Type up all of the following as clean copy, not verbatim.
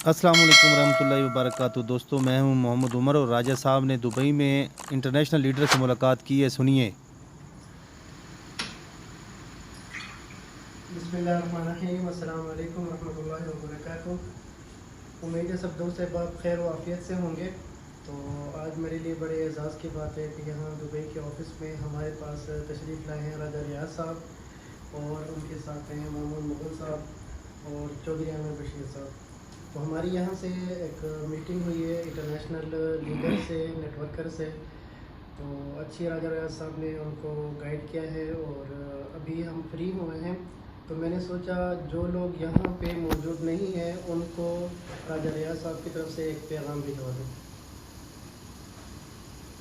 अस्सलाम वालेकुम रहमतुल्लाहि वबरकातुहू। दोस्तों, मैं हूं मोहम्मद उमर और राजा साहब ने दुबई में इंटरनेशनल लीडर से मुलाकात की है। सुनिए। बिस्मिल्लाहिर्रहमानिर्रहीम, अस्सलाम वालेकुम रहमतुल्लाहि व बरकातुहू। उम्मीद है सब दोस्त अहबाब खैर व आफियत से होंगे। तो आज मेरे लिए बड़े एजाज़ की बात है कि यहाँ दुबई के ऑफ़िस में हमारे पास तशरीफ़ लाए हैं राजा रियाज साहब और उनके साथ हैं मामून मुग़ल साहब और चौधरी अहमद बशीर साहब। तो हमारी यहाँ से एक मीटिंग हुई है इंटरनेशनल लीडर से, नेटवर्कर से। तो अच्छी राजा रियाज साहब ने उनको गाइड किया है और अभी हम फ्री हुए हैं। तो मैंने सोचा जो लोग यहाँ पे मौजूद नहीं हैं उनको राजा रियाज साहब की तरफ से एक पैगाम भिजवा दूँ।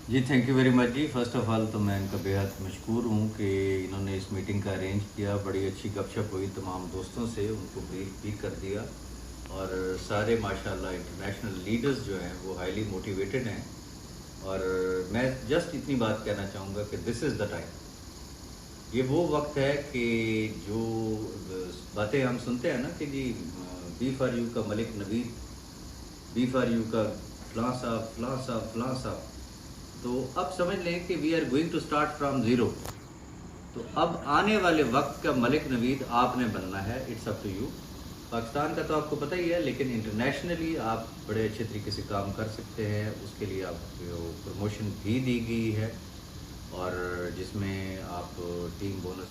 जी थैंक यू वेरी मच जी। फ़र्स्ट ऑफ़ ऑल तो मैं इनका बेहद मशकूर हूँ कि इन्होंने इस मीटिंग का अरेंज किया। बड़ी अच्छी गपशप हुई तमाम दोस्तों से, उनको ब्रीफ भी कर दिया और सारे माशाल्लाह इंटरनेशनल लीडर्स जो हैं वो हाईली मोटिवेटेड हैं। और मैं जस्ट इतनी बात कहना चाहूँगा कि दिस इज़ द टाइम। ये वो वक्त है कि जो बातें हम सुनते हैं ना कि जी बी फॉर यू का Malik Naveed, be for you का फलां साहब फलां साहब फलां साहब, तो अब समझ लें कि we are going to start from zero. तो अब आने वाले वक्त का मलिक नवीद आपने बनना है। It's up to you. Pakistan का तो आपको पता ही है, लेकिन इंटरनेशनली आप बड़े अच्छे तरीके से काम कर सकते हैं। उसके लिए आपको प्रमोशन भी दी गई है और जिसमें आप टीम बोनस